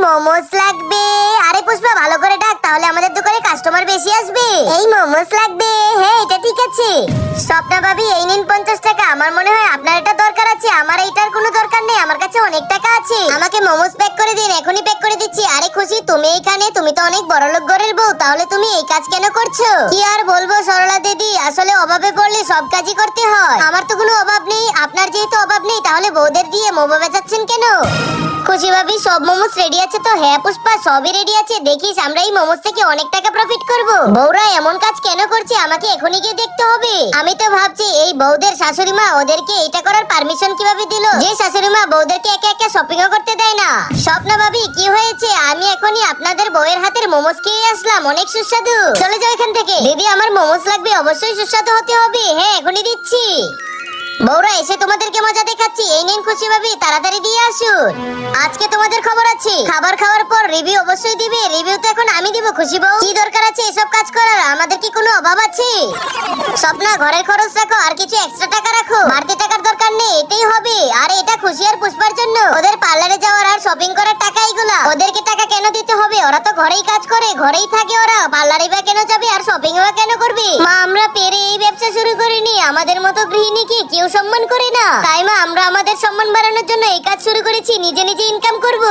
মোমোস লাগবে। আরে পুষ্পা ভালো করে ডাক, তাহলে আমাদের দোকানে কাস্টমার বেশি আসবে। এই মোমোস লাগবে। হ্যাঁ এটা ঠিক আছে। স্বপ্না ভাবি এই নিন 50 টাকা। আমার মনে হয় আপনার এটা দরকার আছে, আমার এইটার কোনো দরকার নেই, আমার কাছে অনেক টাকা আছে। আমাকে মোমোস প্যাক করে দিন, এখনই প্যাক করে দিচ্ছি। আরে খুশি তুমি এইখানে, তুমি তো অনেক বড়লোক ঘরের বউ, তাহলে তুমি এই কাজ কেন করছো? কি আর বলবো সরলা দিদি, আসলে অভাবে পড়লে সব কাজই করতে হয়। আমার তো কোনো অভাব নেই, আপনার যেহেতু অভাব নেই তাহলে বউদের দিয়ে মোমো বেচাচ্ছেন কেন? খুশি ভাবি সব মোমোস রেডি আছে তো? হ্যাঁ পুষ্পা সবই রেডি আছে, দেখিস আমরা এই মোমোস থেকে অনেক টাকা প্রফিট করব। বউরা এমন কাজ কেন করছে আমাকে এখনই গিয়ে দেখতে হবে। আমি তো ভাবছি এই বউদের শাশুড়ি মা ওদেরকে এটা করার পারমিশন কিভাবে দিল, যে শাশুড়ি মা বউদেরকে একা একা শপিংও করতে দেয় না। স্বপ্না ভাবি কি হয়েছে? আমি এখনই আপনাদের বউয়ের হাতের মোমোস খেয়ে আসলাম, অনেক সুস্বাদু। চলে যাও এখান থেকে। দিদি আমার মোমোস লাগবে, অবশ্যই সুস্বাদু হতে হবে। হ্যাঁ এখনই দিচ্ছি। বউরা এসে তোমাদেরকে মজা দেখাচ্ছি, এই নিন খুশি ভাবি তাড়াতাড়ি দিয়ে আসুন। আজকে তোমাদের খবর আছে, খাবার খাওয়ার পর রিভিউ অবশ্যই দিবে। রিভিউ তো এখন আমি দিব খুশি বউ। কি দরকার আছে এসব কাজ করার? আমাদের কি কোনো অভাব আছে? স্বপ্না ঘরের খরচ রাখো, আর কিছু এক্সট্রা টাকা রাখো, বাড়তি টাকার দরকার নেই, এটাই হবে। আর এটা খুশি আর পুষ্পার জন্য, ওদের পার্লারে যাওয়ার আর শপিং করার টাকা এগুলা। ওদেরকে টাকা কেন দিতে হবে? ওরা তো ঘরেই কাজ করে, ঘরেই থাকে, ওরা পার্লারে বা কেন যাবে আর শপিং বা কেন করবে? মা আমরা পেরে এই ব্যবসা শুরু করিনি, আমাদের মতো গৃহিণীকে কেউ সম্মান করে না, তাই মা আমরা আমাদের সম্মান বাড়ানোর জন্য এই কাজ শুরু করেছি, নিজে নিজে ইনকাম করব।